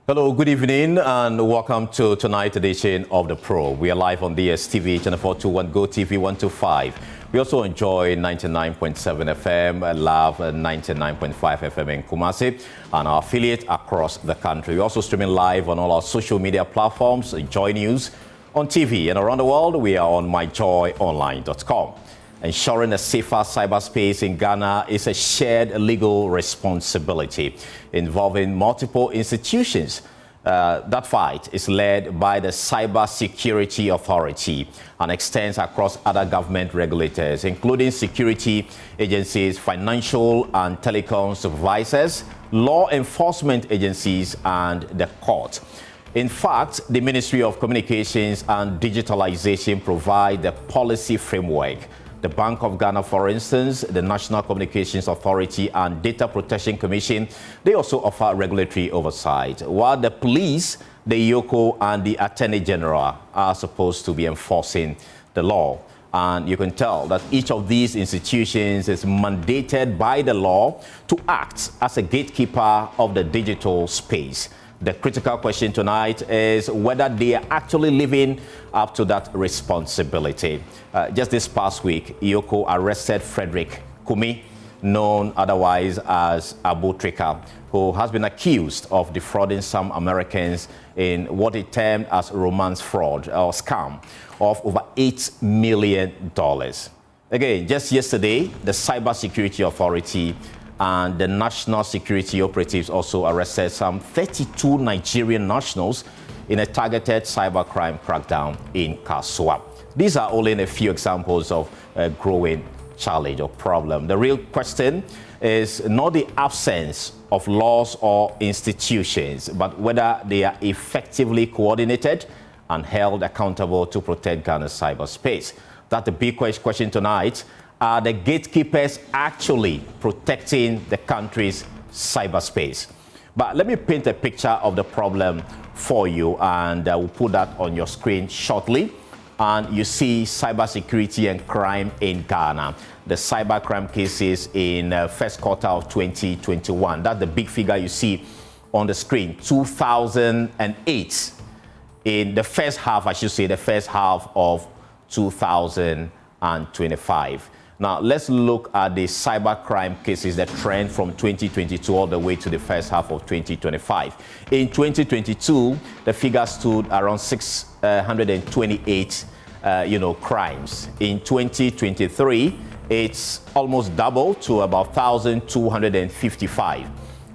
Hello, good evening, and welcome to tonight's edition of The Pro. We are live on DSTV, Channel 421, Go TV 125. We also enjoy 99.7 FM, Love 99.5 FM in Kumasi, and our affiliate across the country. We're also streaming live on all our social media platforms, Joy News on TV, and around the world, we are on myjoyonline.com. Ensuring a safer cyberspace in Ghana is a shared legal responsibility involving multiple institutions. That fight is led by the Cybersecurity Authority and extends across other government regulators, including security agencies, financial and telecom supervisors, law enforcement agencies, and the court. In fact, the Ministry of Communications and Digitalization provide the policy framework. The Bank of Ghana, for instance, the National Communications Authority and Data Protection Commission, they also offer regulatory oversight, while the police, the IOCO, and the Attorney General are supposed to be enforcing the law. And you can tell that each of these institutions is mandated by the law to act as a gatekeeper of the digital space. The critical question tonight is whether they are actually living up to that responsibility. Just this past week, IOCO arrested Frederick Kumi, known otherwise as Abu Trica, who has been accused of defrauding some Americans in what he termed as romance fraud or scam of over $8 million. Again, just yesterday, the Cybersecurity Authority and the National Security Operatives also arrested some 32 Nigerian nationals in a targeted cybercrime crackdown in Kasua. These are only a few examples of a growing challenge or problem. The real question is not the absence of laws or institutions, but whether they are effectively coordinated and held accountable to protect Ghana's cyberspace. That's the big question tonight. Are the gatekeepers actually protecting the country's cyberspace? But let me paint a picture of the problem for you, and we'll put that on your screen shortly. And you see cybersecurity and crime in Ghana. The cybercrime cases in first quarter of 2021. That's the big figure you see on the screen. 2008. In the first half, I should say, the first half of 2025. Now, let's look at the cybercrime cases, the trend from 2022 all the way to the first half of 2025. In 2022, the figure stood around 628, crimes. In 2023, it's almost doubled to about 1,255.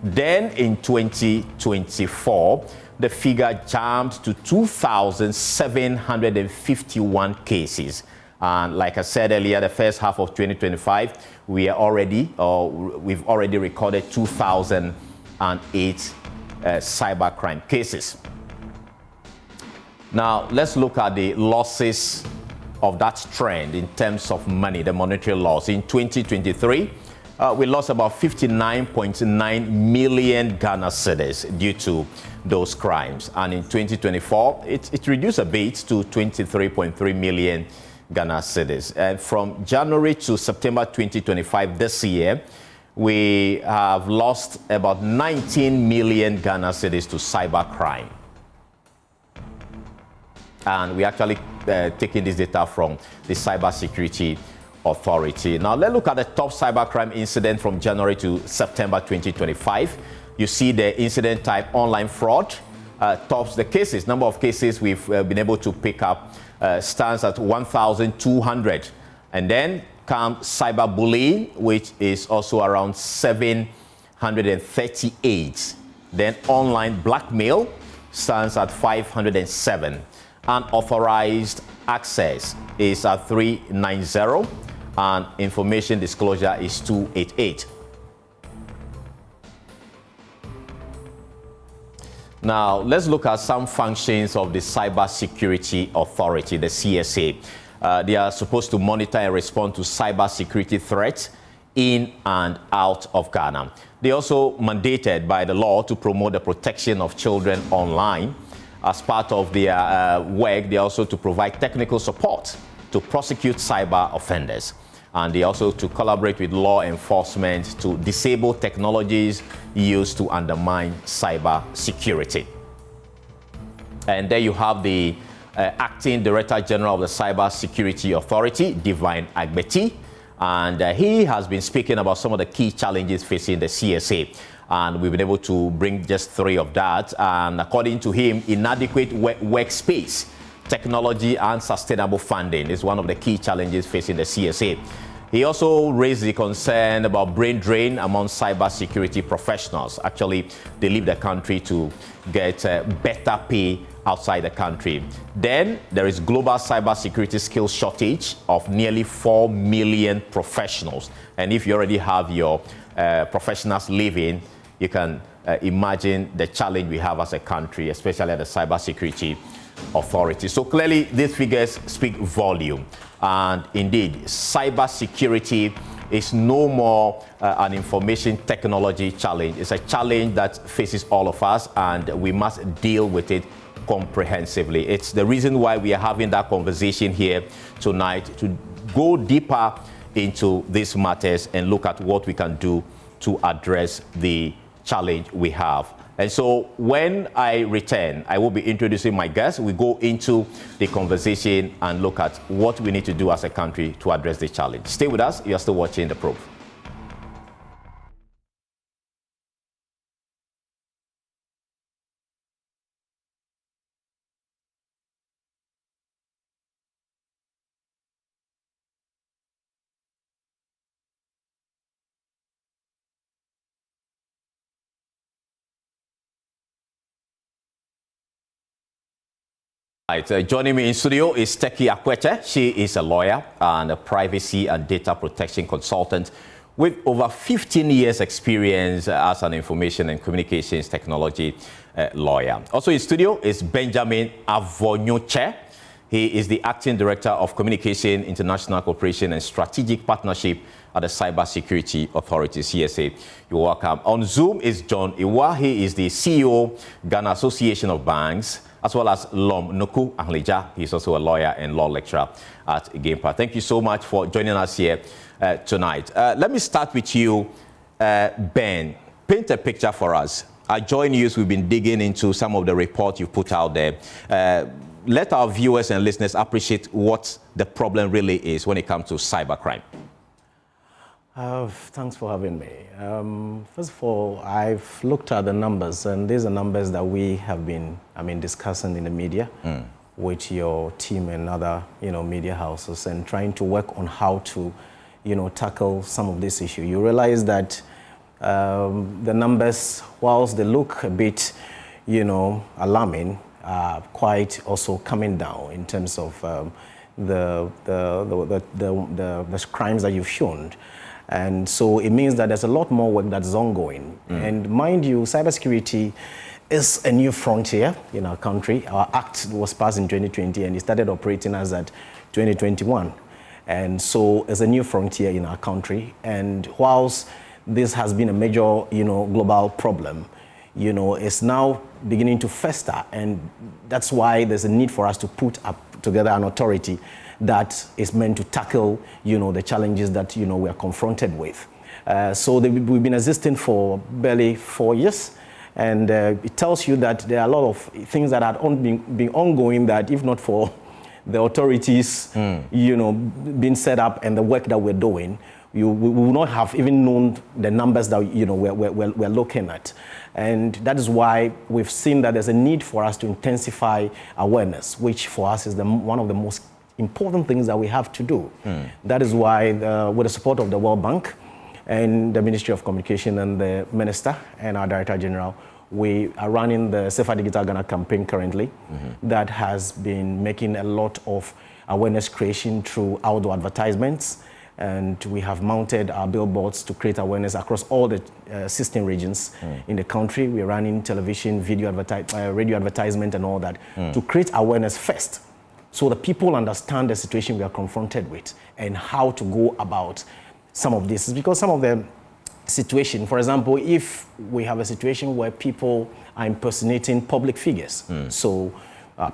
Then in 2024, the figure jumped to 2,751 cases. And like I said earlier, the first half of 2025, we've already recorded 2,008 cybercrime cases. Now, let's look at the losses of that trend in terms of money, the monetary loss. In 2023, we lost about 59.9 million Ghana cedis due to those crimes. And in 2024, it reduced a bit to 23.3 million Ghana cedis. And from January to September 2025 this year, we have lost about 19 million Ghana cedis to cybercrime. And we actually taking this data from the Cybersecurity Authority. Now, let's look at the top cybercrime incident from January to September 2025. You see the incident type online fraud tops the cases. Number of cases we've been able to pick up stands at 1,200. And then comes cyberbullying, which is also around 738. Then online blackmail stands at 507. Unauthorized access is at 390. And information disclosure is 288. Now, let's look at some functions of the Cybersecurity Authority, the CSA. They are supposed to monitor and respond to cybersecurity threats in and out of Ghana. They are also mandated by the law to promote the protection of children online. As part of their work, they are also to provide technical support to prosecute cyber offenders. And they also to collaborate with law enforcement to disable technologies used to undermine cyber security. And there you have the Acting Director General of the Cybersecurity Authority, Divine Agbeti. And he has been speaking about some of the key challenges facing the CSA. And we've been able to bring just 3 of that. And according to him, inadequate workspace, technology, and sustainable funding is one of the key challenges facing the CSA. He also raised the concern about brain drain among cybersecurity professionals. Actually, they leave the country to get better pay outside the country. Then there is global cybersecurity skills shortage of nearly 4 million professionals. And if you already have your professionals leaving, you can imagine the challenge we have as a country, especially at the cybersecurity authority. So clearly, these figures speak volume. And indeed, cybersecurity is no more an information technology challenge. It's a challenge that faces all of us, and we must deal with it comprehensively. It's the reason why we are having that conversation here tonight, to go deeper into these matters and look at what we can do to address the challenge we have. And so when I return, I will be introducing my guests. We go into the conversation and look at what we need to do as a country to address the challenge. Stay with us. You're still watching The Probe. Right, joining me in studio is Teki Akwete. She is a lawyer and a privacy and data protection consultant with over 15 years experience as an information and communications technology lawyer. Also in studio is Benjamin Avonyoche. He is the Acting Director of Communication, International Cooperation and Strategic Partnership at the Cybersecurity Authority, CSA. You're welcome. On Zoom is John Iwa. He is the CEO, Ghana Association of Banks, as well as Lom Noku Anglija. He's also a lawyer and law lecturer at GamePar. Thank you so much for joining us here tonight. Let me start with you, Ben. Paint a picture for us. At Joy News, we've been digging into some of the reports you've put out there. Let our viewers and listeners appreciate what the problem really is when it comes to cybercrime. Thanks for having me. First of all, I've looked at the numbers, and these are numbers that we have been, discussing in the media with your team and other, media houses, and trying to work on how to, tackle some of this issue. You realize that the numbers, whilst they look a bit, alarming, are quite also coming down in terms of the crimes that you've shown. And so it means that there's a lot more work that's ongoing. And mind you, cybersecurity is a new frontier in our country. Our act was passed in 2020 and it started operating as at 2021. And so it's a new frontier in our country. And whilst this has been a major, global problem, it's now beginning to fester. And that's why there's a need for us to put up together an authority that is meant to tackle, the challenges that, we are confronted with. So we've been existing for barely 4 years, and it tells you that there are a lot of things that have been ongoing that, if not for the authorities, being set up and the work that we're doing, we would not have even known the numbers that, we're looking at. And that is why we've seen that there's a need for us to intensify awareness, which for us is one of the most important things that we have to do. That is why, with the support of the World Bank and the Ministry of Communication and the Minister and our Director General, we are running the Safer Digital Ghana campaign currently that has been making a lot of awareness creation through outdoor advertisements. And we have mounted our billboards to create awareness across all the 16 regions in the country. We're running television, video, radio advertisement and all that to create awareness first, so the people understand the situation we are confronted with and how to go about some of this. Because some of the situation, for example, if we have a situation where people are impersonating public figures, so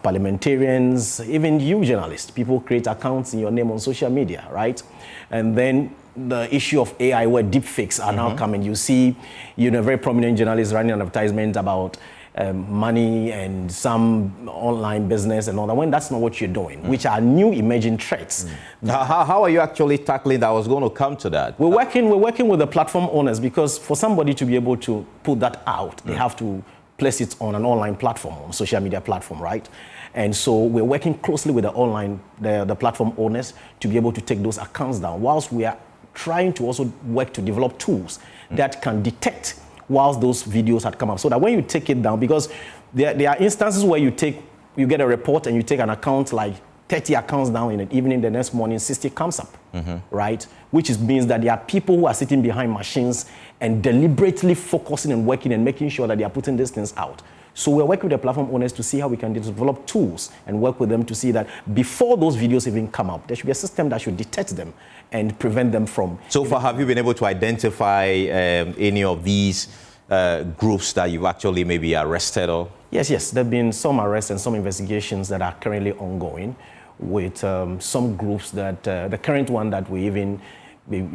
parliamentarians, even you journalists, people create accounts in your name on social media, right? And then the issue of AI, where deepfakes are now coming. You see, a very prominent journalist running an advertisement about money and some online business and all that, when that's not what you're doing, which are new emerging threats. How are you actually tackling that? I was going to come to that. We're working with the platform owners, because for somebody to be able to put that out, they have to place it on an online platform, on social media platform, right? And so we're working closely with the platform owners to be able to take those accounts down, whilst we are trying to also work to develop tools that can detect whilst those videos had come up, so that when you take it down, because there are instances where you get a report and you take an account, like 30 accounts down in an evening, the next morning 60 comes up, right? Which means that there are people who are sitting behind machines and deliberately focusing and working and making sure that they are putting these things out. So we're working with the platform owners to see how we can develop tools and work with them to see that before those videos even come up, there should be a system that should detect them and prevent them from... So far, have you been able to identify any of these groups that you've actually maybe arrested or? Yes. There have been some arrests and some investigations that are currently ongoing with some groups that, the current one that we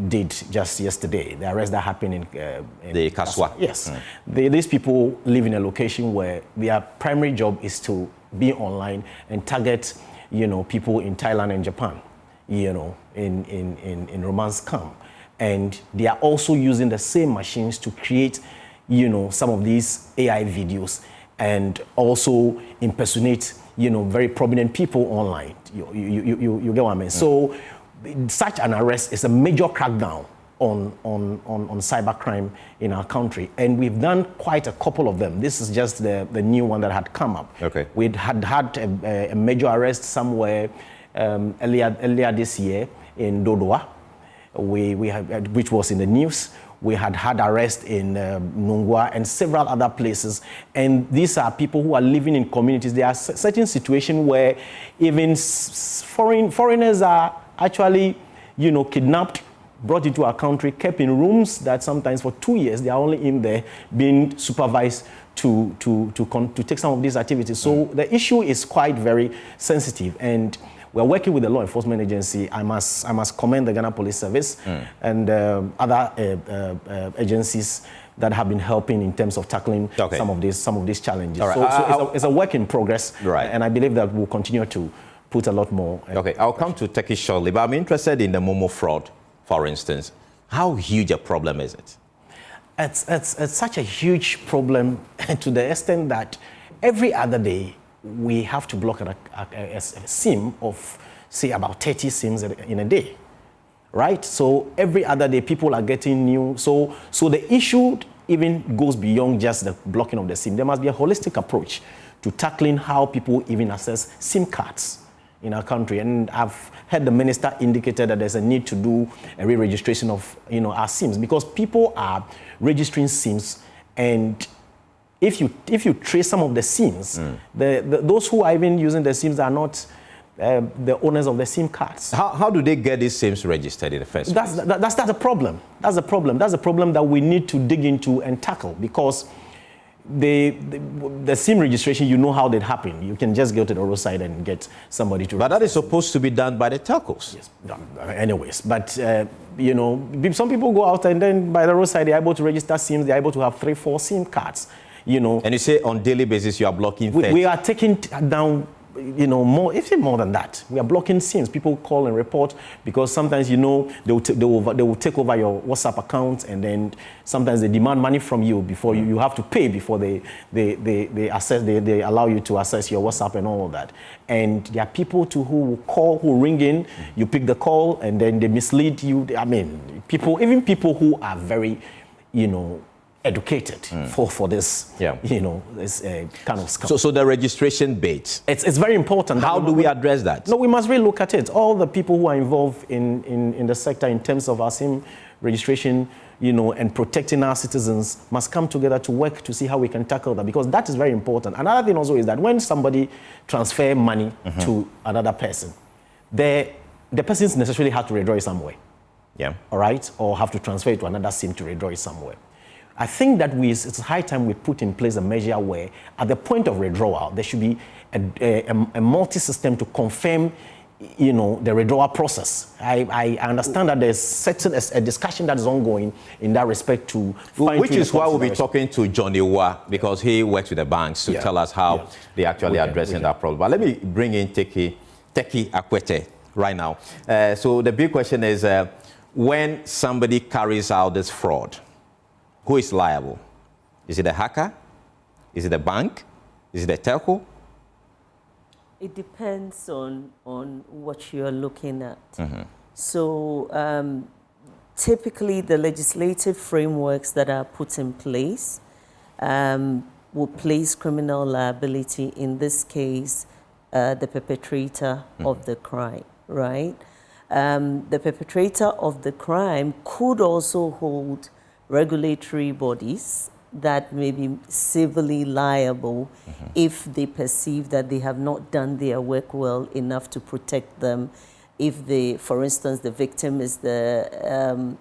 did just yesterday, the arrest that happened in the Kaswa. Yes. These people live in a location where their primary job is to be online and target, people in Thailand and Japan, in romance camp. And they are also using the same machines to create, some of these AI videos and also impersonate, very prominent people online. You get what I mean? So such an arrest is a major crackdown on cybercrime in our country, and we've done quite a couple of them. This is just the new one that had come up. Okay. We had a major arrest somewhere earlier this year in Dodoa, which was in the news. We had arrests in Nungwa and several other places. And these are people who are living in communities. There are certain situations where even foreigners are actually, kidnapped, brought into our country, kept in rooms that sometimes for 2 years, they are only in there being supervised to take some of these activities. So the issue is quite very sensitive. And we're working with the law enforcement agency. I must commend the Ghana Police Service and other agencies that have been helping in terms of tackling some of these challenges. Right. So it's a work in progress, right. And I believe that we'll continue to put a lot more. Okay, I'll come to Turkey shortly, but I'm interested in the Momo fraud, for instance. How huge a problem is it? It's such a huge problem to the extent that every other day we have to block a SIM of, say, about 30 SIMs in a day, right? So every other day people are getting new. So the issue even goes beyond just the blocking of the SIM. There must be a holistic approach to tackling how people even access SIM cards in our country. And I've heard the minister indicated that there's a need to do a re-registration of our SIMs, because people are registering SIMs, and if you trace some of the SIMs, those who are even using the SIMs are not the owners of the SIM cards. How do they get these SIMs registered in the first place? That's a problem. That's a problem. That's a problem that we need to dig into and tackle, because the SIM registration, you know how that happen. You can just go to the roadside and get somebody to. But that is supposed to be done by the telcos. Yes. Anyways, but some people go out and then by the roadside they're able to register SIMs. They're able to have 3-4 SIM cards. And you say on daily basis you are blocking 30. We are taking down, more, even more than that. We are blocking SIMs. People call and report because sometimes, they will take over your WhatsApp account, and then sometimes they demand money from you before you have to pay before they allow you to access your WhatsApp and all of that. And there are people who will call, who ring in, you pick the call, and then they mislead you. I mean, even people who are very, educated for this, this kind of scam. So the registration bait. It's very important. How do we address that? No, we must really look at it. All the people who are involved in the sector in terms of our SIM registration, and protecting our citizens must come together to work to see how we can tackle that, because that is very important. Another thing also is that when somebody transfer money to another person, the person necessarily have to withdraw it somewhere. Yeah. All right? Or have to transfer it to another SIM to withdraw it somewhere. I think that it's high time we put in place a measure where at the point of withdrawal, there should be a multi-system to confirm you know, the withdrawal process. I understand that there's a discussion that is ongoing in that respect to which is why we'll be talking to Johnny Wa, because he works with the banks to tell us how they actually addressing that problem. But let me bring in Teki Akwete right now. So the big question is, when somebody carries out this fraud, who is liable? Is it a hacker? Is it a bank? Is it a telco? It depends on what you're looking at. So typically the legislative frameworks that are put in place will place criminal liability, in this case, the perpetrator of the crime, right? The perpetrator of the crime could also hold regulatory bodies that may be civilly liable if they perceive that they have not done their work well enough to protect them. If for instance, the victim is a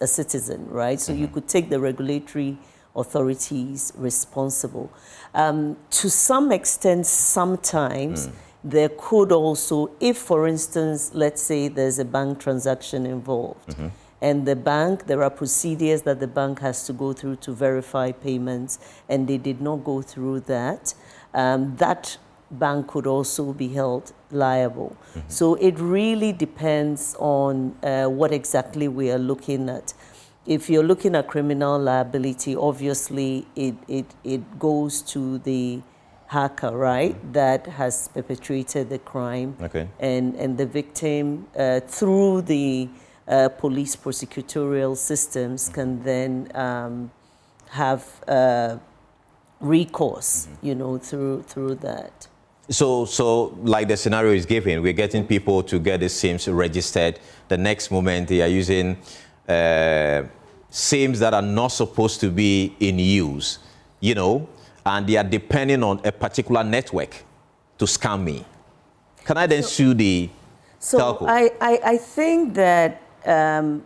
citizen, right? So you could take the regulatory authorities responsible. To some extent, sometimes there could also, if for instance, let's say there's a bank transaction involved, and the bank, there are procedures that the bank has to go through to verify payments, and they did not go through that, that bank could also be held liable. So it really depends on what exactly we are looking at. If you're looking at criminal liability, obviously it goes to the hacker, right, that has perpetrated the crime. And the victim, through the police prosecutorial systems, can then have recourse, you know, through that. So like the scenario is given, we're getting people to get the SIMs registered. The next moment they are using SIMs that are not supposed to be in use, you know, and they are depending on a particular network to scam me. Can I then sue the telco? I think that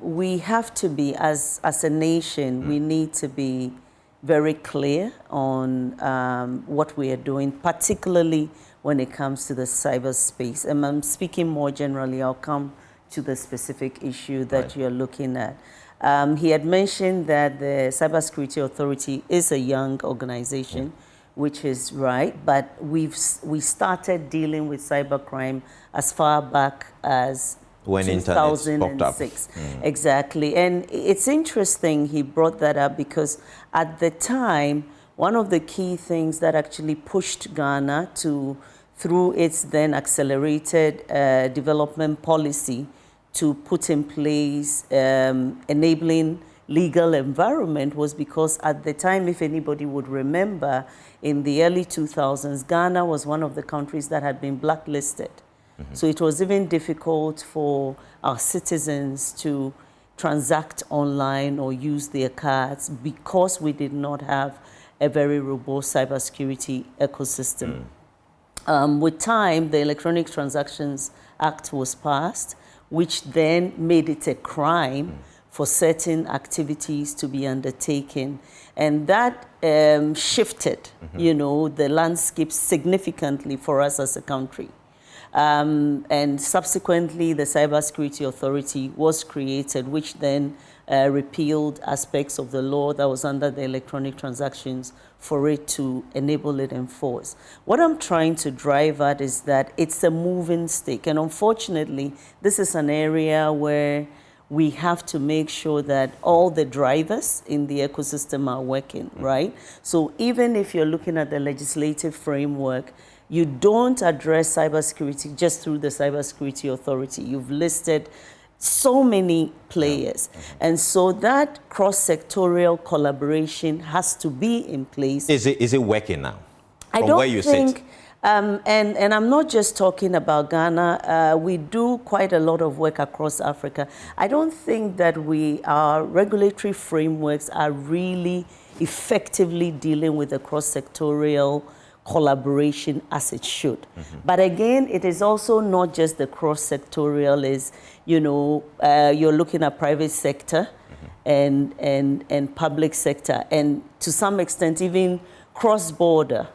we have to be, as a nation, we need to be very clear on what we are doing, particularly when it comes to the cyberspace. And I'm speaking more generally, I'll come to the specific issue that you're looking at. He had mentioned that the Cybersecurity Authority is a young organization, which is right, but we started dealing with cybercrime as far back as when 2006. Exactly. And it's interesting he brought that up, because at the time, one of the key things that actually pushed Ghana through its then accelerated development policy, to put in place enabling legal environment, was because at the time, if anybody would remember, in the early 2000s, Ghana was one of the countries that had been blacklisted. So it was even difficult for our citizens to transact online or use their cards, because we did not have a very robust cybersecurity ecosystem. With time, the Electronic Transactions Act was passed, which then made it a crime for certain activities to be undertaken. And that shifted, you know, the landscape significantly for us as a country. And subsequently, the Cybersecurity Authority was created, which then repealed aspects of the law that was under the electronic transactions for it to enable it enforce. What I'm trying to drive at is that it's a moving stick. And unfortunately, this is an area where we have to make sure that all the drivers in the ecosystem are working, right? So even if you're looking at the legislative framework, you don't address cybersecurity just through the Cybersecurity Authority. You've listed so many players. And so that cross-sectorial collaboration has to be in place. Is it working now? I From don't where you think, sit? and I'm not just talking about Ghana. We do quite a lot of work across Africa. I don't think that our regulatory frameworks are really effectively dealing with the cross-sectorial collaboration as it should. But again, it is also not just the cross-sectorial, is, you know, you're looking at private sector and public sector, and to some extent even cross-border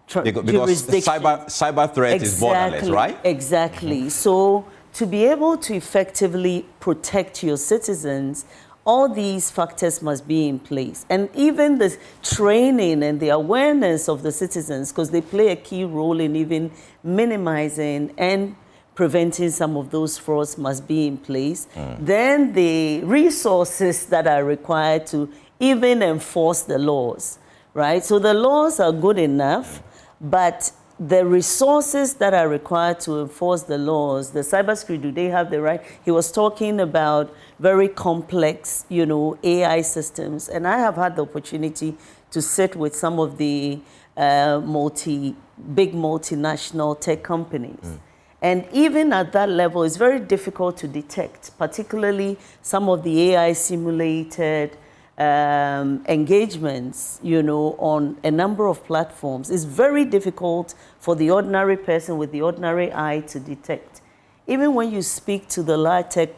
because the cyber threat is borderless, right? Exactly. So to be able to effectively protect your citizens, all these factors must be in place. And even the training and the awareness of the citizens, because they play a key role in even minimizing and preventing some of those frauds, must be in place. Then the resources that are required to even enforce the laws, right? So the laws are good enough, but the resources that are required to enforce the laws, the cybersecurity, do they have the right? He was talking about very complex, AI systems. And I have had the opportunity to sit with some of the big multinational tech companies. And even at that level, it's very difficult to detect, particularly some of the AI simulated engagements, on a number of platforms. It's very difficult for the ordinary person with the ordinary eye to detect. Even when you speak to the large tech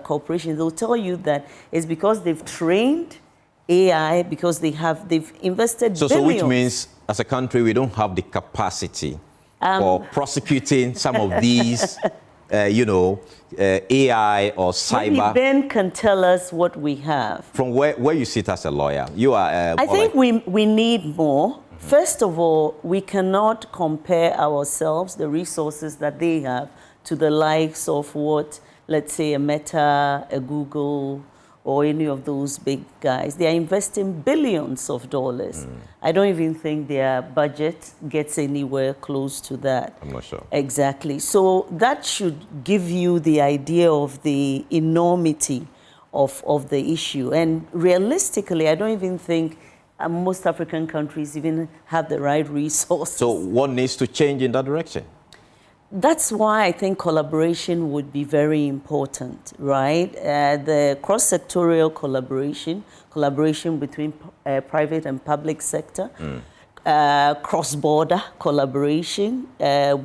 corporations, they'll tell you that it's because they've trained AI, because they've invested billions. So which means, as a country, we don't have the capacity for prosecuting some of these AI or cyber. Maybe Ben can tell us what we have. From where you sit as a lawyer, you are. I think we need more. First of all, we cannot compare ourselves, the resources that they have, to the likes of what, let's say, a Meta, a Google, or any of those big guys. They are investing billions of dollars. I don't even think their budget gets anywhere close to that. I'm not sure. Exactly. So that should give you the idea of the enormity of the issue. And realistically, I don't even think most African countries even have the right resources. So what needs to change in that direction? That's why I think collaboration would be very important, right? The cross-sectorial collaboration between private and public sector, cross-border collaboration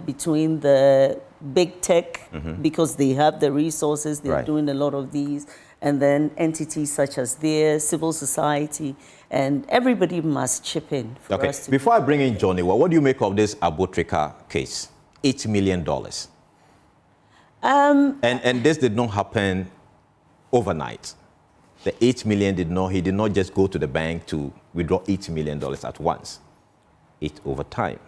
between the big tech, because they have the resources, they're doing a lot of these, and then entities such as theirs, civil society, and everybody must chip in for us to. Before I bring in Johnny, what do you make of this Abu Trica case? $8 million. And this did not happen overnight. The $8 million he did not just go to the bank to withdraw $8 million at once. It's over time.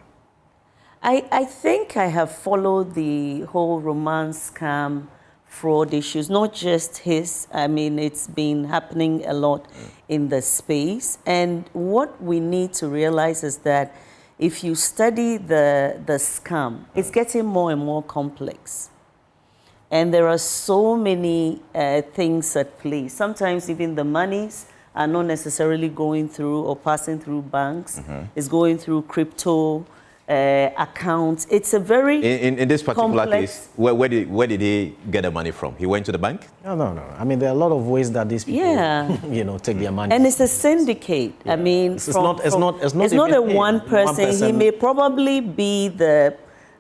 I think I have followed the whole romance scam fraud issues, not just his. I mean, it's been happening a lot in the space. And what we need to realize is that if you study the scam, it's getting more and more complex. And there are so many things at play. Sometimes even the monies are not necessarily going through or passing through banks. It's going through crypto accounts. It's a very in this particular complex case, where did he get the money from? He went to the bank? No. I mean, there are a lot of ways that these people, take their money. And it's a syndicate. Yeah. I mean, it's not a one person. He may probably be the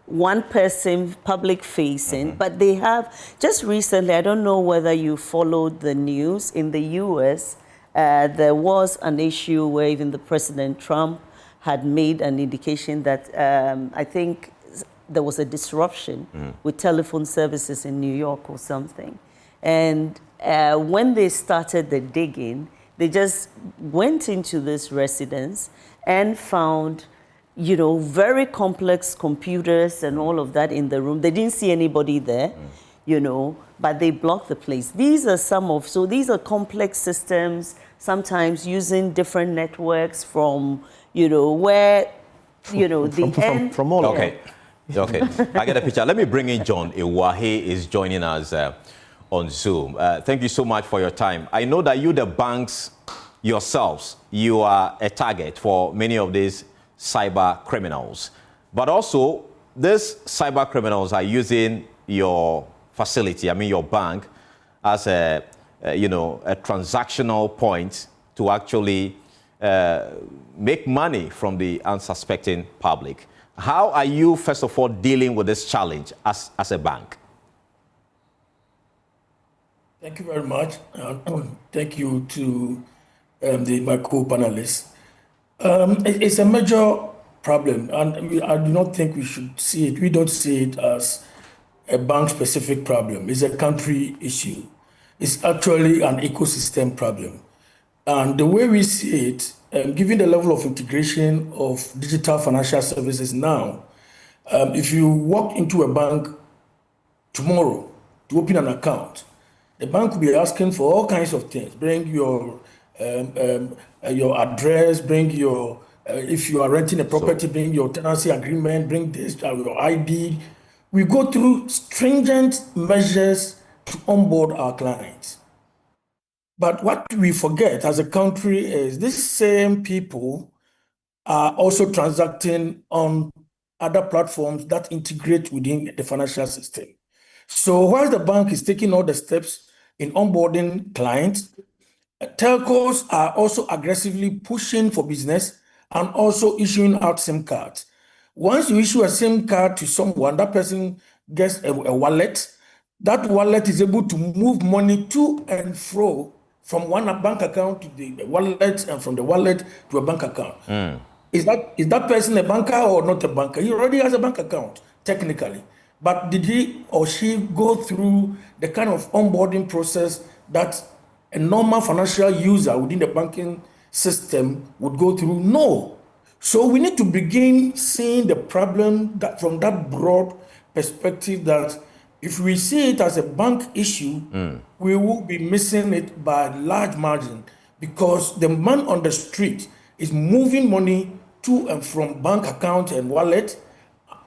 one person public facing, but they have, just recently, I don't know whether you followed the news, in the US, there was an issue where even the President Trump had made an indication that I think there was a disruption with telephone services in New York or something. And when they started the digging, they just went into this residence and found, very complex computers and all of that in the room. They didn't see anybody there, but they blocked the place. These are complex systems, sometimes using different networks from, where, the end. From all over. Okay, I get a picture. Let me bring in John Iwahe is joining us on Zoom. Thank you so much for your time. I know that you, the banks yourselves, you are a target for many of these cyber criminals. But also, these cyber criminals are using your facility, your bank, as a transactional point to actually make money from the unsuspecting public. How are you, first of all, dealing with this challenge as a bank? Thank you very much. Thank you to my co-panelists. It's a major problem, and I do not think we should see it. We don't see it as a bank-specific problem. It's a country issue. It's actually an ecosystem problem. And the way we see it, given the level of integration of digital financial services now, if you walk into a bank tomorrow to open an account, the bank will be asking for all kinds of things. Bring your address, bring your, if you are renting a property, bring your tenancy agreement, bring this, your ID. We go through stringent measures to onboard our clients. But what we forget as a country is these same people are also transacting on other platforms that integrate within the financial system. So while the bank is taking all the steps in onboarding clients, telcos are also aggressively pushing for business and also issuing out SIM cards. Once you issue a SIM card to someone, that person gets a wallet. That wallet is able to move money to and fro from one bank account to the wallet and from the wallet to a bank account. Is that person a banker or not a banker? He already has a bank account, technically. But did he or she go through the kind of onboarding process that a normal financial user within the banking system would go through? No. So we need to begin seeing the problem that from that broad perspective, that if we see it as a bank issue, we will be missing it by a large margin, because the man on the street is moving money to and from bank account and wallet.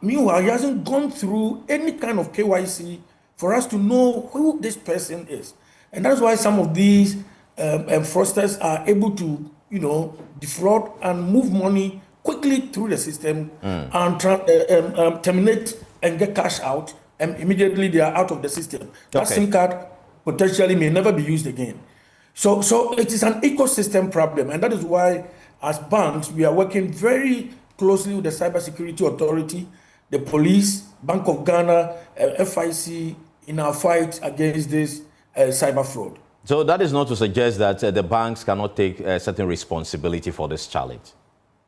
Meanwhile, he hasn't gone through any kind of KYC for us to know who this person is. And that's why some of these fraudsters are able to, defraud and move money quickly through the system and terminate and get cash out, and immediately they are out of the system. That SIM card potentially may never be used again. So it is an ecosystem problem, and that is why, as banks, we are working very closely with the Cybersecurity Authority, the police, Bank of Ghana, FIC, in our fight against this cyber fraud. So that is not to suggest that the banks cannot take certain responsibility for this challenge.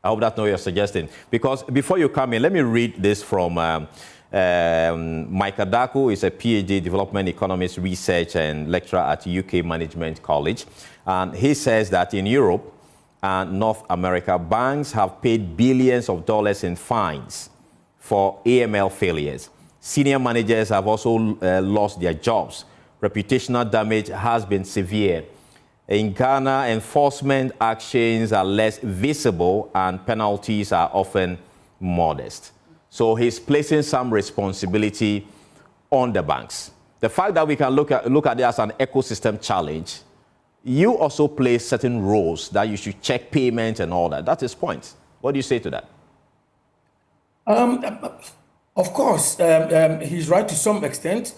I hope that's not what you're suggesting. Because before you come in, let me read this from Mike Adaku, who is a PhD development economist, research and lecturer at UK Management College. And he says that in Europe and North America, banks have paid billions of dollars in fines for AML failures. Senior managers have also lost their jobs. Reputational damage has been severe. In Ghana, enforcement actions are less visible and penalties are often modest. So he's placing some responsibility on the banks. The fact that we can look at it as an ecosystem challenge, you also play certain roles that you should check payments and all that. That's his point. What do you say to that? Of course, he's right to some extent.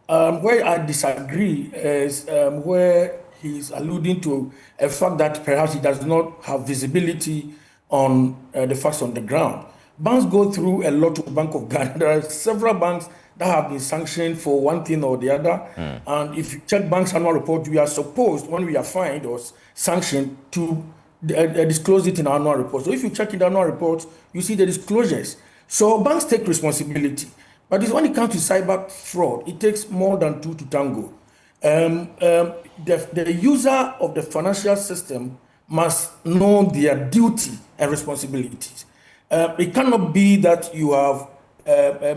Where I disagree is where he's alluding to a fact that perhaps he does not have visibility on the facts on the ground. Banks go through a lot of Bank of Ghana. There are several banks that have been sanctioned for one thing or the other. And if you check banks' annual report, we are supposed, when we are fined or sanctioned, to disclose it in our annual report. So if you check in the annual report, you see the disclosures. So banks take responsibility. But when it comes to cyber fraud, it takes more than two to tango. The user of the financial system must know their duty and responsibilities. It cannot be that you have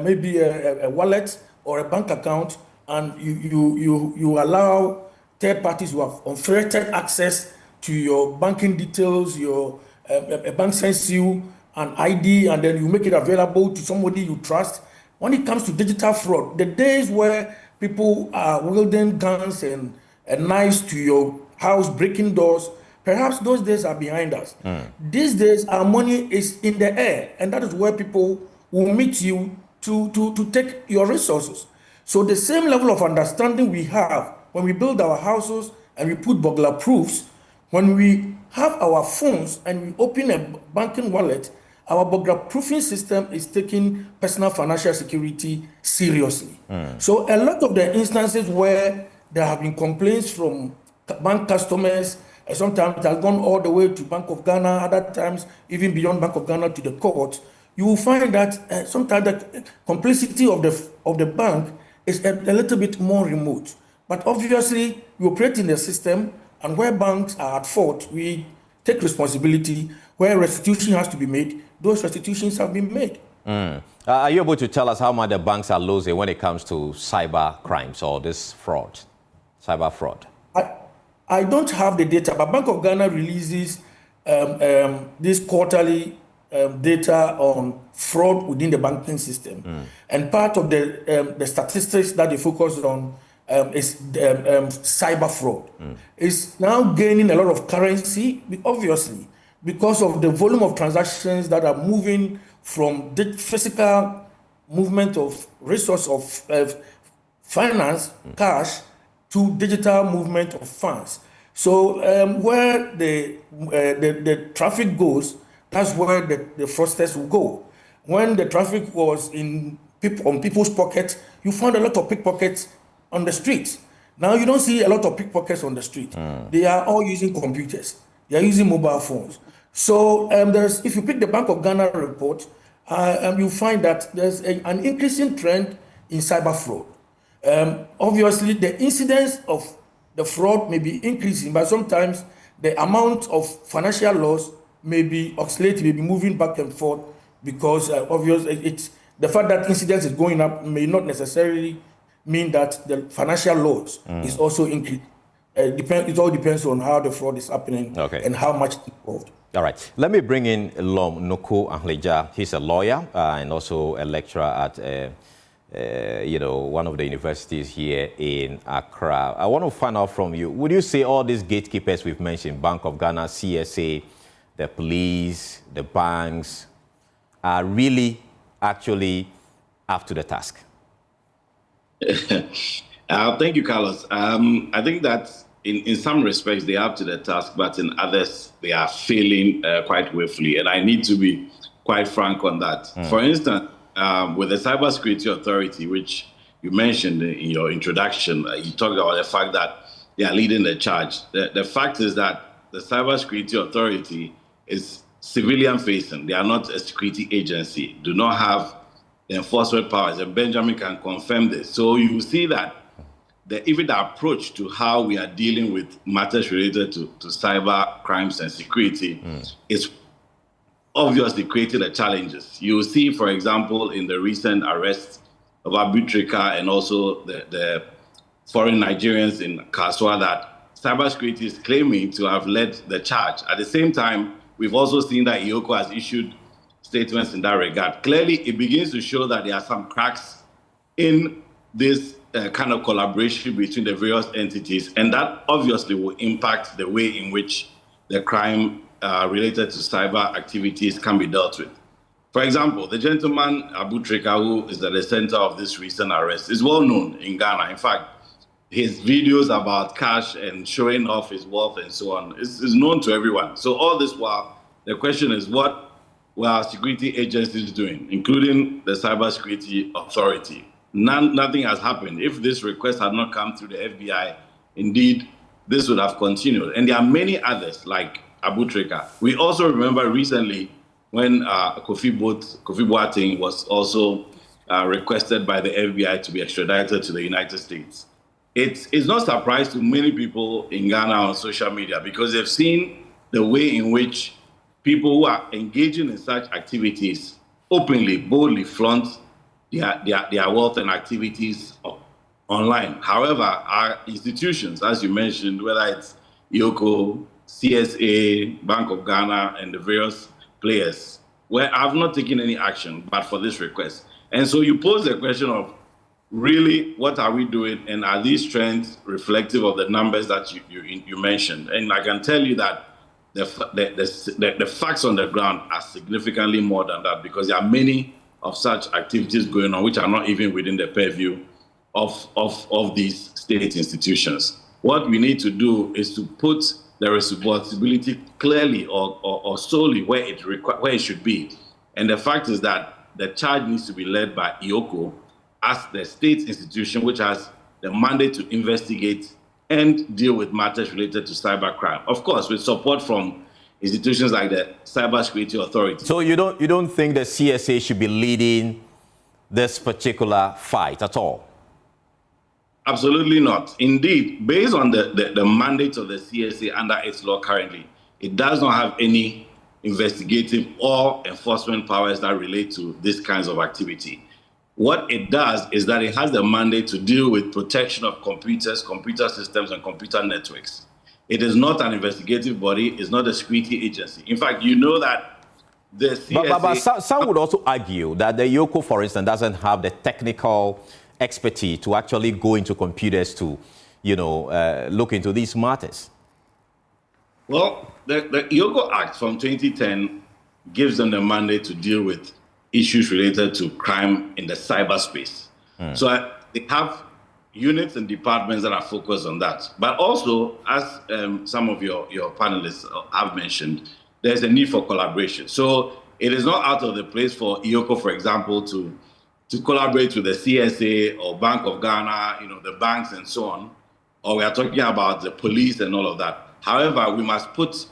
maybe a wallet or a bank account and you allow third parties who have unfettered access to your banking details, a bank sends you an ID and then you make it available to somebody you trust. When it comes to digital fraud, the days where people are wielding guns and knives to your house, breaking doors, perhaps those days are behind us. These days, our money is in the air, and that is where people will meet you to take your resources. So the same level of understanding we have when we build our houses and we put burglar proofs, when we have our phones and we open a banking wallet, our burglar proofing system is taking personal financial security seriously. So a lot of the instances where there have been complaints from bank customers Sometimes it has gone all the way to Bank of Ghana, other times even beyond Bank of Ghana to the court. You will find that sometimes the complicity of the bank is a little bit more remote. But obviously, we operate in a system, and where banks are at fault, we take responsibility. Where restitution has to be made, those restitutions have been made. Are you able to tell us how much the banks are losing when it comes to cyber crimes or this fraud, cyber fraud? I don't have the data, but Bank of Ghana releases this quarterly data on fraud within the banking system. And part of the statistics that they focus on is cyber fraud. It's now gaining a lot of currency, obviously, because of the volume of transactions that are moving from the physical movement of resource of finance, cash, to digital movement of funds. So where the traffic goes, that's where the fraudsters will go. When the traffic was on people's pockets, you found a lot of pickpockets on the streets. Now you don't see a lot of pickpockets on the street. They are all using computers. They are using mobile phones. So if you pick the Bank of Ghana report, you find that there's an increasing trend in cyber fraud. Obviously, the incidence of the fraud may be increasing, but sometimes the amount of financial loss may be oscillating, may be moving back and forth, because obviously the fact that incidence is going up may not necessarily mean that the financial loss is also increasing. It all depends on how the fraud is happening and how much it's involved. All right. Let me bring in Lom Noko Ahleja. He's a lawyer and also a lecturer at one of the universities here in Accra. I want to find out from you, would you say all these gatekeepers we've mentioned, Bank of Ghana, CSA, the police, the banks, are really actually up to the task? Thank you, Carlos. I think that in some respects they are up to the task, but in others they are failing quite woefully. And I need to be quite frank on that. For instance, with the Cybersecurity Authority, which you mentioned in your introduction, you talked about the fact that they are leading the charge. The fact is that the Cybersecurity Authority is civilian-facing. They are not a security agency, do not have the enforcement powers, and Benjamin can confirm this. So you see that even the approach to how we are dealing with matters related to cyber crimes and security is obviously creating the challenges. You see, for example, in the recent arrest of Abu Trica and also the foreign Nigerians in Kaswa, that cybersecurity is claiming to have led the charge. At the same time, we've also seen that IOCO has issued statements in that regard. Clearly, it begins to show that there are some cracks in this kind of collaboration between the various entities, and that obviously will impact the way in which the crime related to cyber activities can be dealt with. For example, the gentleman, Abu Trica, who is at the center of this recent arrest, is well known in Ghana. In fact, his videos about cash and showing off his wealth and so on is known to everyone. So all this while, the question is, what were our security agencies doing, including the Cybersecurity Authority? Nothing has happened. If this request had not come through the FBI, indeed, this would have continued. And there are many others like Abu Trica. We also remember recently when Kofi Boateng was also requested by the FBI to be extradited to the United States. It's not surprise to many people in Ghana on social media, because they've seen the way in which people who are engaging in such activities openly, boldly flaunt their wealth and activities online. However, our institutions, as you mentioned, whether it's IOCO, CSA, Bank of Ghana, and the various players, where I've not taken any action but for this request. And so you pose the question of, really, what are we doing? And are these trends reflective of the numbers that you mentioned? And I can tell you that the facts on the ground are significantly more than that, because there are many of such activities going on which are not even within the purview of these state institutions. What we need to do is to put the responsibility clearly or solely where it should be. And the fact is that the charge needs to be led by IOCO as the state institution which has the mandate to investigate and deal with matters related to cybercrime. Of course, with support from institutions like the Cybersecurity Authority. So you don't think the CSA should be leading this particular fight at all? Absolutely not. Indeed, based on the mandate of the CSA under its law currently, it does not have any investigative or enforcement powers that relate to these kinds of activity. What it does is that it has the mandate to deal with protection of computers, computer systems, and computer networks. It is not an investigative body. It's not a security agency. In fact, you know that the CSA... But some would also argue that the IOCO, for instance, doesn't have the technical expertise to actually go into computers to, look into these matters. Well, the IOCO Act from 2010 gives them the mandate to deal with issues related to crime in the cyberspace. So they have units and departments that are focused on that. But also, as some of your panelists have mentioned, there's a need for collaboration. So it is not out of the place for IOCO, for example, to collaborate with the CSA or Bank of Ghana, the banks and so on, or we are talking about the police and all of that. However, we must put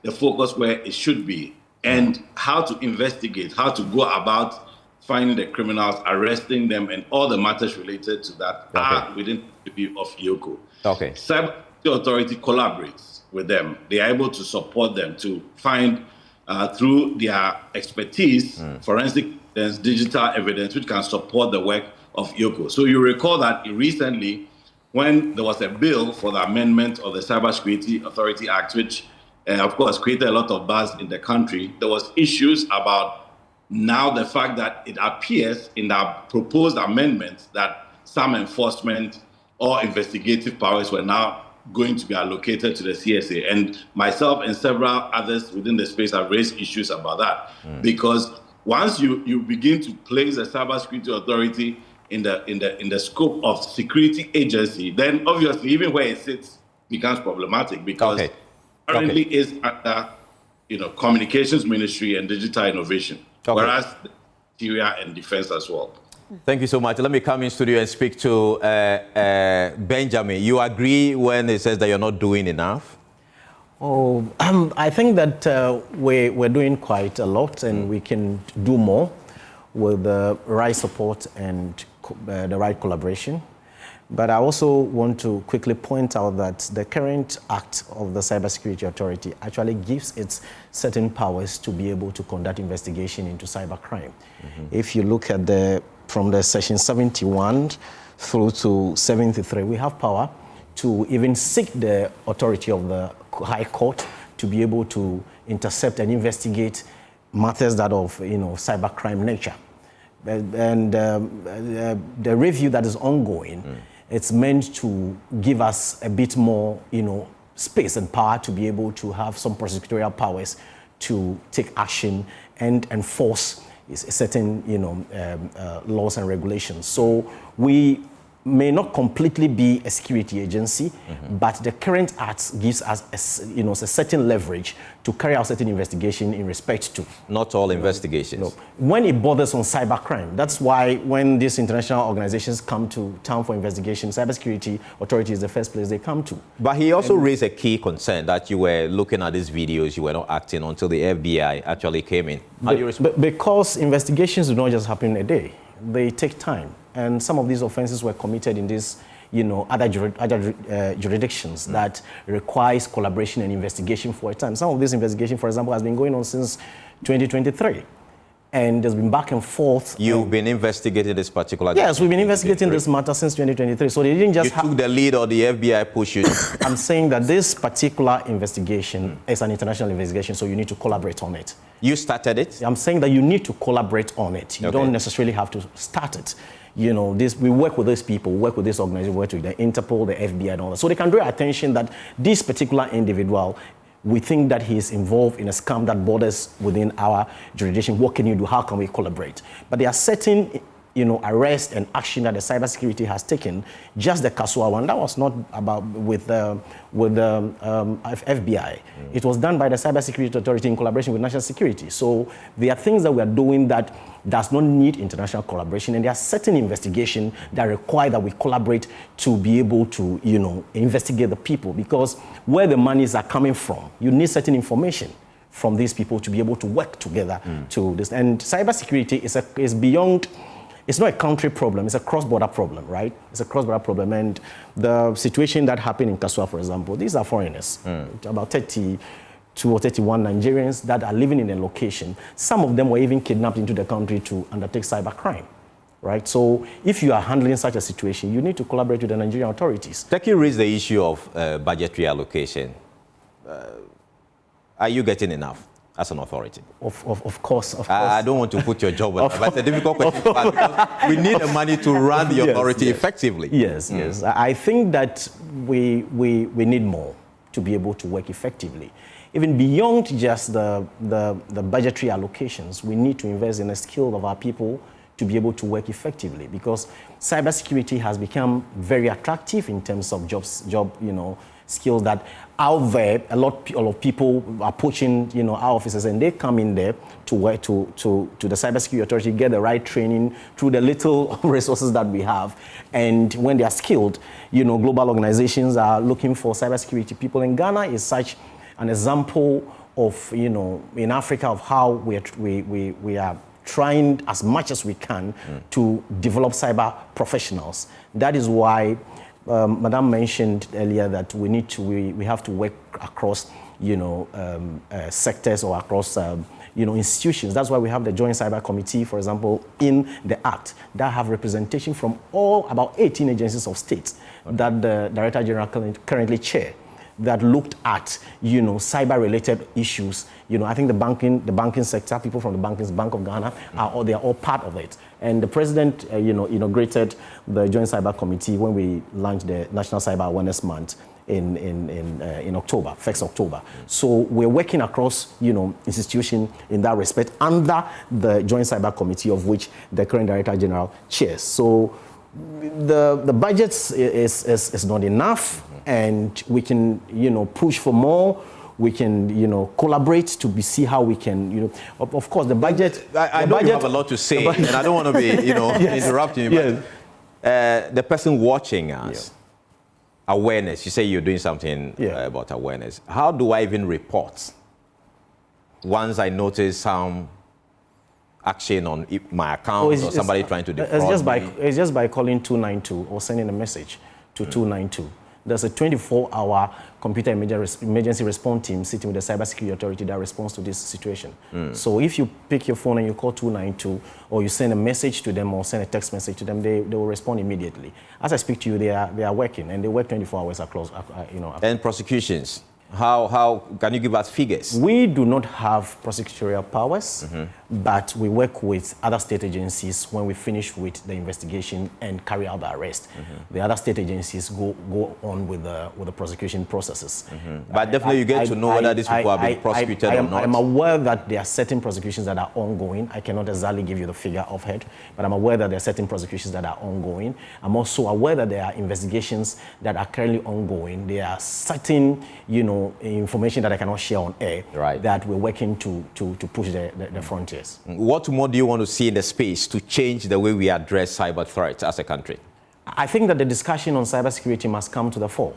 the focus where it should be and how to investigate, how to go about finding the criminals, arresting them, and all the matters related to that are within the view of IOCO. Okay. Cybersecurity Authority collaborates with them. They are able to support them to find, through their expertise, forensic evidence, digital evidence, which can support the work of IOCO. So you recall that recently, when there was a bill for the amendment of the Cybersecurity Authority Act, which, of course, created a lot of buzz in the country, there was issues about now the fact that it appears in the proposed amendments that some enforcement or investigative powers were now going to be allocated to the CSA. And myself and several others within the space have raised issues about that. Because once you begin to place the Cybersecurity Authority in the scope of security agency, then obviously even where it sits becomes problematic, because currently is under communications ministry and digital innovation, whereas the interior and defense as well. Thank you so much. Let me come in studio and speak to Benjamin. You agree when it says that you're not doing enough? Oh, I think that we're doing quite a lot, and we can do more with the right support and the right collaboration. But I also want to quickly point out that the current act of the Cybersecurity Authority actually gives it certain powers to be able to conduct investigation into cybercrime. If you look at from the section 71 through to 73, we have power to even seek the authority of the High Court to be able to intercept and investigate matters that of cybercrime nature. And the review that is ongoing, it's meant to give us a bit more, space and power to be able to have some prosecutorial powers to take action and enforce certain, laws and regulations. So we may not completely be a security agency, but the current act gives us a certain leverage to carry out certain investigation in respect to. Not all investigations. When it borders on cybercrime, that's why when these international organizations come to town for investigation, Cybersecurity Authority is the first place they come to. But he also raised a key concern that you were looking at these videos, you were not acting until the FBI actually came in. How do you respond? Because investigations do not just happen in a day. They take time. And some of these offenses were committed in these, other jurisdictions that requires collaboration and investigation for a time. Some of this investigation, for example, has been going on since 2023. And there's been back and forth. You've been investigating this particular... Yes, we've been investigating this matter since 2023. So they didn't just... You took the lead or the FBI pushed you? I'm saying that this particular investigation is an international investigation, so you need to collaborate on it. You started it? I'm saying that you need to collaborate on it. You don't necessarily have to start it. We work with these people, work with this organization, work with the Interpol, the FBI, and all that. So they can draw attention that this particular individual, we think that he is involved in a scam that borders within our jurisdiction. What can you do? How can we collaborate? But there are certain arrest and action that the cybersecurity has taken, just the Kasua one, that was not about with the FBI. It was done by the Cybersecurity Authority in collaboration with national security. So there are things that we are doing that does not need international collaboration, and there are certain investigations that require that we collaborate to be able to, investigate the people, because where the monies are coming from, you need certain information from these people to be able to work together to this. And cybersecurity is beyond. It's not a country problem, it's a cross-border problem, right? It's a cross-border problem. And the situation that happened in Kasua, for example, these are foreigners, about 32 or 31 Nigerians that are living in a location. Some of them were even kidnapped into the country to undertake cybercrime, right? So if you are handling such a situation, you need to collaborate with the Nigerian authorities. Turkey raised the issue of budgetary allocation. Are you getting enough as an authority? Of course. I don't want to put your job on, but it's a difficult question because we need the money to run the authority effectively. Yes. I think that we need more to be able to work effectively. Even beyond just the budgetary allocations, we need to invest in the skill of our people to be able to work effectively, because cybersecurity has become very attractive in terms of job skills that out there, a lot of people are pushing, our officers, and they come in there to work to the Cybersecurity Authority, get the right training through the little resources that we have. And when they are skilled, global organizations are looking for cybersecurity people. And Ghana is such an example of, in Africa, of how we are trying as much as we can to develop cyber professionals. That is why Madam mentioned earlier that we have to work across sectors or across institutions. That's why we have the Joint Cyber Committee, for example, in the Act, that have representation from about 18 agencies of state that the Director General currently chair, that looked at cyber-related issues. I think the banking sector, people from the Bank of Ghana, they are all part of it. And the president, inaugurated the Joint Cyber Committee when we launched the National Cyber Awareness Month in October, 1st October. So we're working across, institutions in that respect under the Joint Cyber Committee, of which the current Director General chairs. So the budget is not enough, and we can, push for more. We can, collaborate to see how we can, of course, the budget. I know you have a lot to say, and I don't want to be, interrupting you. But the person watching us, awareness. You say you're doing something about awareness. How do I even report once I notice some action on my account or somebody trying to defraud me? It's just by calling 292 or sending a message to 292. There's a 24-hour computer emergency response team sitting with the Cybersecurity Authority that responds to this situation. So if you pick your phone and you call 292, or you send a message to them or send a text message to them, they will respond immediately. As I speak to you, they are working, and they work 24 hours across. And prosecutions. How can you give us figures? We do not have prosecutorial powers, but we work with other state agencies when we finish with the investigation and carry out the arrest. The other state agencies go on with the prosecution processes. But definitely you get to know whether these people are being prosecuted or not. I'm aware that there are certain prosecutions that are ongoing. I cannot exactly give you the figure of head, but I'm aware that there are certain prosecutions that are ongoing. I'm also aware that there are investigations that are currently ongoing. There are certain, information that I cannot share on air, that we're working to push the frontiers. What more do you want to see in the space to change the way we address cyber threats as a country? I think that the discussion on cybersecurity must come to the fore.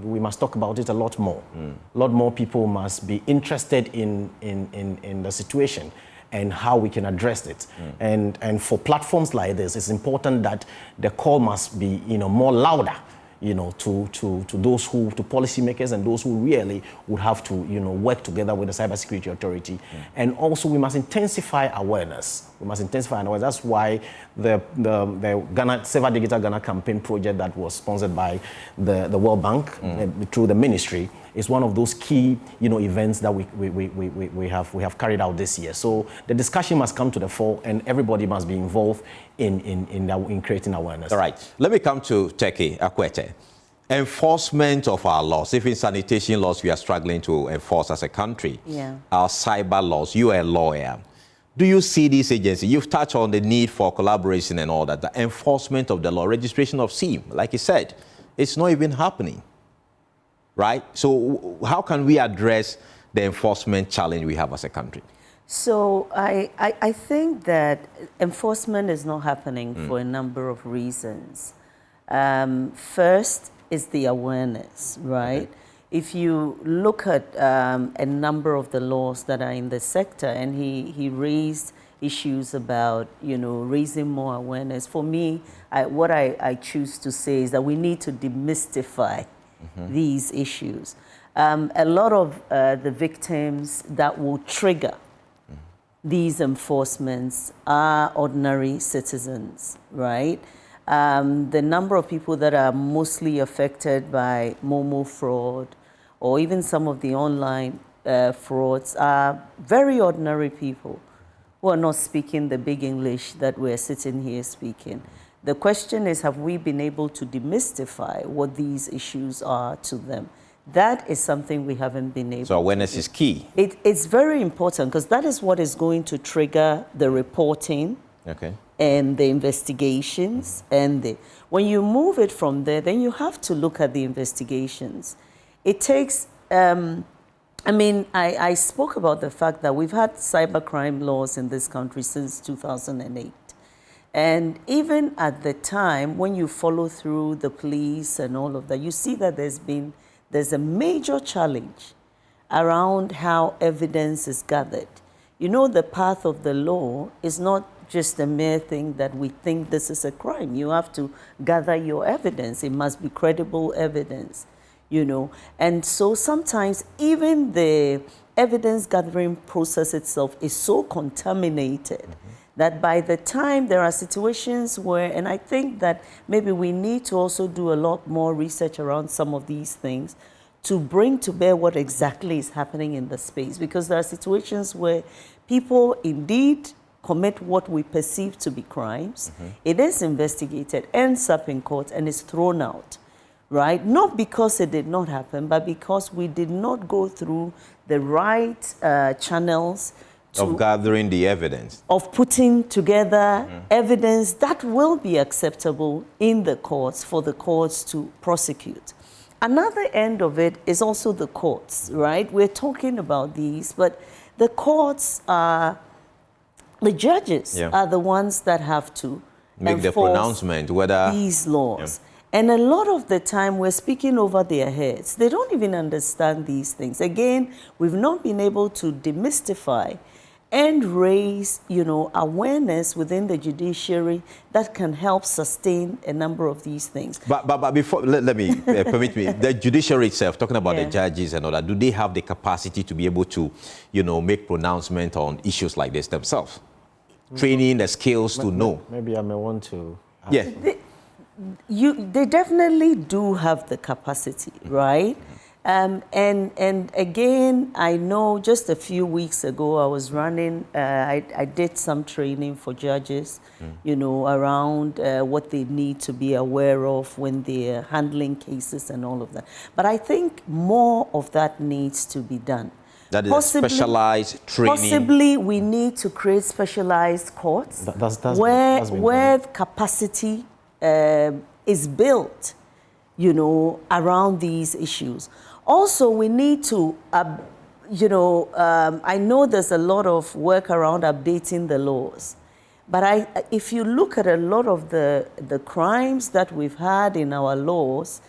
We must talk about it a lot more. A lot more people must be interested in the situation and how we can address it. And for platforms like this, it's important that the call must be more louder, to those to policymakers and those who really would have to, work together with the Cybersecurity Authority. And also we must intensify awareness. That's why the Ghana Safer Digital Ghana campaign project that was sponsored by the World Bank through the ministry is one of those key, events that we have carried out this year. So the discussion must come to the fore, and everybody must be involved in creating awareness. All right. Let me come to Turkey, Akwete. Enforcement of our laws, even sanitation laws, we are struggling to enforce as a country. Our cyber laws. You are a lawyer. Do you see these agencies? You've touched on the need for collaboration and all that, the enforcement of the law, registration of SIM, like you said, it's not even happening, right? So how can we address the enforcement challenge we have as a country? So I think that enforcement is not happening for a number of reasons. First is the awareness, right? Okay. If you look at a number of the laws that are in the sector, and he raised issues about, raising more awareness. For me, what I choose to say is that we need to demystify these issues. A lot of the victims that will trigger these enforcements are ordinary citizens, right? The number of people that are mostly affected by Momo fraud or even some of the online frauds are very ordinary people who are not speaking the big English that we're sitting here speaking. The question is, have we been able to demystify what these issues are to them? That is something we haven't been able to. So awareness is key. It's very important because that is what is going to trigger the reporting and the investigations. And when you move it from there, then you have to look at the investigations. It takes, I spoke about the fact that we've had cybercrime laws in this country since 2008. And even at the time, when you follow through the police and all of that, you see that there's a major challenge around how evidence is gathered. The path of the law is not just a mere thing that we think this is a crime. You have to gather your evidence. It must be credible evidence, And so sometimes even the evidence gathering process itself is so contaminated that by the time there are situations where, and I think that maybe we need to also do a lot more research around some of these things to bring to bear what exactly is happening in the space, because there are situations where people indeed commit what we perceive to be crimes. It is investigated, ends up in court, and is thrown out, right? Not because it did not happen, but because we did not go through the right channels of gathering the evidence, of putting together evidence that will be acceptable in the courts for the courts to prosecute. Another end of it is also the courts, right? We're talking about these, but the courts are, the judges are the ones that have to make the pronouncement whether these laws. And a lot of the time we're speaking over their heads. They don't even understand these things. Again, we've not been able to demystify and raise, awareness within the judiciary that can help sustain a number of these things. But before, let me, permit me, the judiciary itself, talking about the judges and all that, do they have the capacity to be able to, make pronouncement on issues like this themselves? Training, the skills to know. Maybe I may want to... They definitely do have the capacity, right? And again, I know just a few weeks ago I was running, I did some training for judges, around what they need to be aware of when they're handling cases and all of that. But I think more of that needs to be done. That is specialized training. Possibly we need to create specialized courts where capacity is built, around these issues. Also, we need to, I know there's a lot of work around updating the laws, but if you look at a lot of the crimes that we've had in our laws,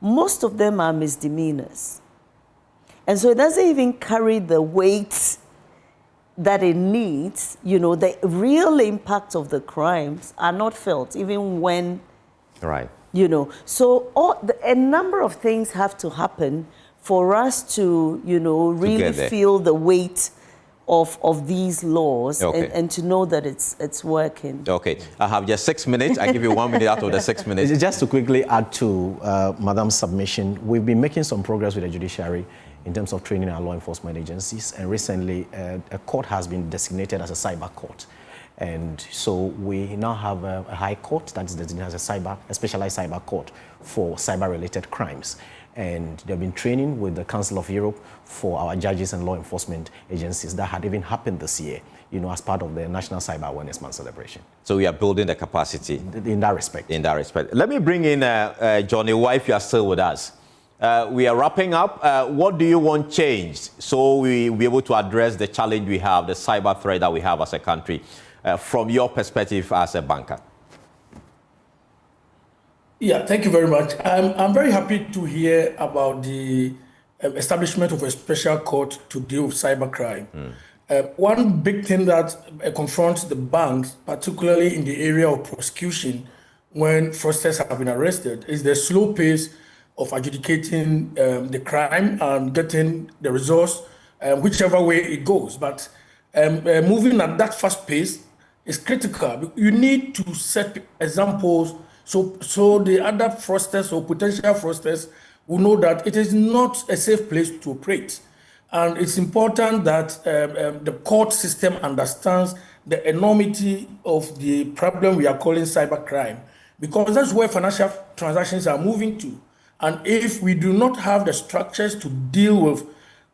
most of them are misdemeanors. And so it doesn't even carry the weight that it needs. The real impact of the crimes are not felt, even when, so a number of things have to happen for us to, really feel the weight of these laws and to know that it's working. Okay, I have just 6 minutes. I give you 1 minute out of the 6 minutes. Just to quickly add to Madam's submission, we've been making some progress with the judiciary in terms of training our law enforcement agencies, and recently a court has been designated as a cyber court. And so we now have a high court that is designated as a specialized cyber court for cyber-related crimes. And there have been training with the Council of Europe for our judges and law enforcement agencies that had even happened this year, as part of the National Cyber Awareness Month celebration. So we are building the capacity. In that respect. In that respect. Let me bring in Johnny, why if you are still with us. We are wrapping up. What do you want changed so we'll be able to address the challenge we have, the cyber threat that we have as a country, from your perspective as a banker? Yeah, thank you very much. I'm very happy to hear about the establishment of a special court to deal with cybercrime. One big thing that confronts the banks, particularly in the area of prosecution, when fraudsters have been arrested, is the slow pace of adjudicating the crime and getting the results, whichever way it goes. But moving at that fast pace is critical. You need to set examples so the other fraudsters or potential fraudsters will know that it is not a safe place to operate. And it's important that the court system understands the enormity of the problem we are calling cybercrime, because that's where financial transactions are moving to. And if we do not have the structures to deal with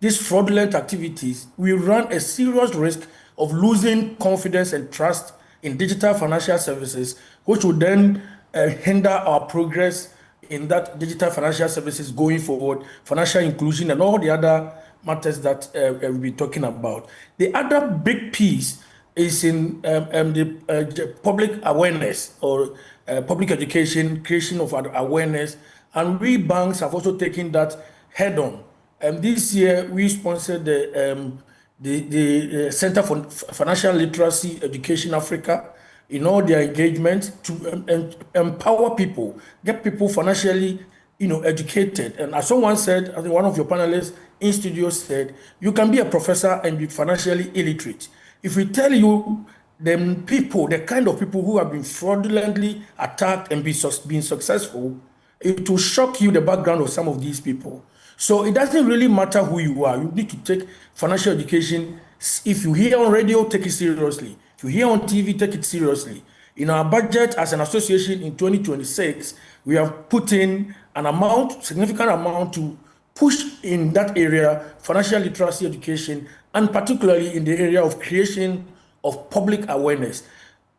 these fraudulent activities, we run a serious risk of losing confidence and trust in digital financial services, which will then hinder our progress in that digital financial services going forward, financial inclusion, and all the other matters that we'll be talking about. The other big piece is in the public awareness or public education, creation of awareness. And we banks have also taken that head on. This year, we sponsored the Center for Financial Literacy Education Africa in all their engagement to empower people, get people financially educated. And as someone said, I think one of your panelists in studio said, you can be a professor and be financially illiterate. If we tell you the kind of people who have been fraudulently attacked and been successful, it will shock you the background of some of these people. So it doesn't really matter who you are. You need to take financial education. If you hear on radio, take it seriously. If you hear on TV, take it seriously. In our budget as an association in 2026, we have put in an significant amount to push in that area, financial literacy education, and particularly in the area of creation of public awareness.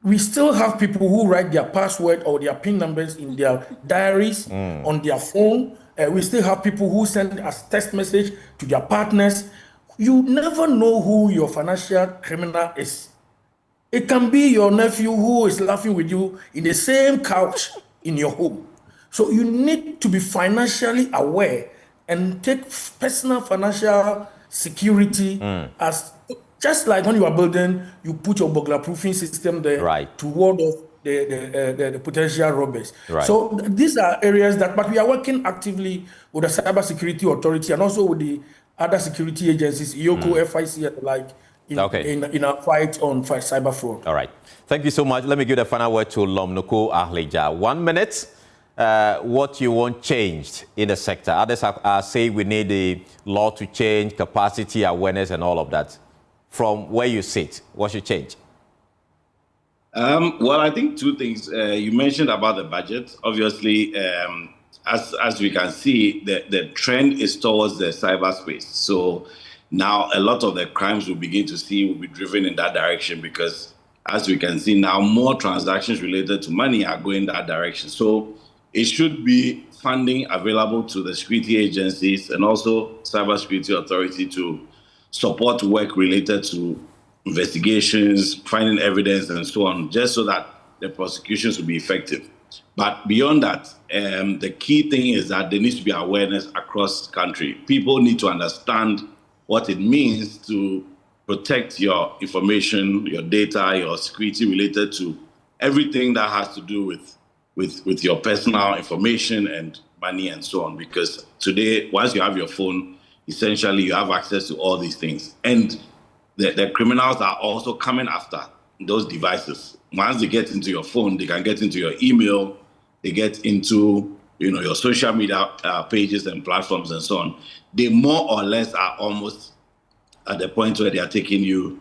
We still have people who write their password or their PIN numbers in their diaries, on their phone. We still have people who send us text message to their partners. You never know who your financial criminal is. It can be your nephew who is laughing with you in the same couch in your home. So you need to be financially aware and take personal financial security as just like when you are building, you put your burglar proofing system there to ward off the potential robbers. Right. So these are areas but we are working actively with the Cybersecurity Authority and also with the other security agencies, IOCO, FIC, and the like, in our fight on cyber fraud. All right. Thank you so much. Let me give the final word to Lomnuku Ahleja. 1 minute. What you want changed in the sector? Others are saying we need the law to change, capacity, awareness, and all of that. From where you sit, what should change? Well, I think two things. You mentioned about the budget. Obviously, as we can see, the trend is towards the cyberspace. So now a lot of the crimes we'll begin to see will be driven in that direction because, as we can see now, more transactions related to money are going that direction. So it should be funding available to the security agencies and also Cybersecurity Authority to support work related to investigations, finding evidence, and so on, just so that the prosecutions will be effective. But beyond that, the key thing is that there needs to be awareness across the country. People need to understand what it means to protect your information, your data, your security related to everything that has to do with your personal information and money and so on. Because today, once you have your phone, essentially you have access to all these things. And the criminals are also coming after those devices. Once they get into your phone, they can get into your email, they get into your social media pages and platforms and so on. They more or less are almost at the point where they are taking you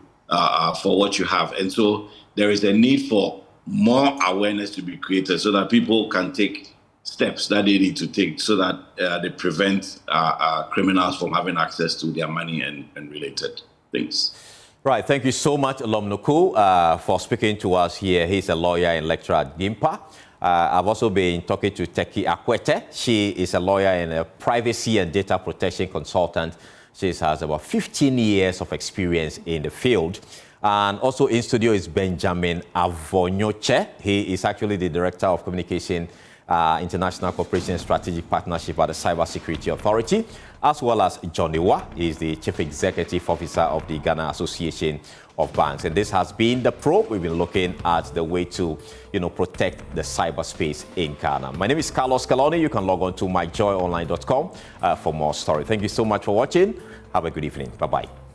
for what you have. And so there is a need for more awareness to be created so that people can take steps that they need to take so that they prevent criminals from having access to their money and related things. Right, thank you so much, Olomnuku, for speaking to us here. He's a lawyer and lecturer at GIMPA. I've also been talking to Teki Akwete. She is a lawyer and a privacy and data protection consultant. She has about 15 years of experience in the field. And also in studio is Benjamin Avonyoche. He is actually the Director of Communication International Cooperation and Strategic Partnership at the Cybersecurity Authority, as well as Johnny Wa. He is the Chief Executive Officer of the Ghana Association of Banks. And this has been The Probe. We've been looking at the way to, protect the cyberspace in Ghana. My name is Carlos Caloni. You can log on to myjoyonline.com for more stories. Thank you so much for watching. Have a good evening. Bye-bye.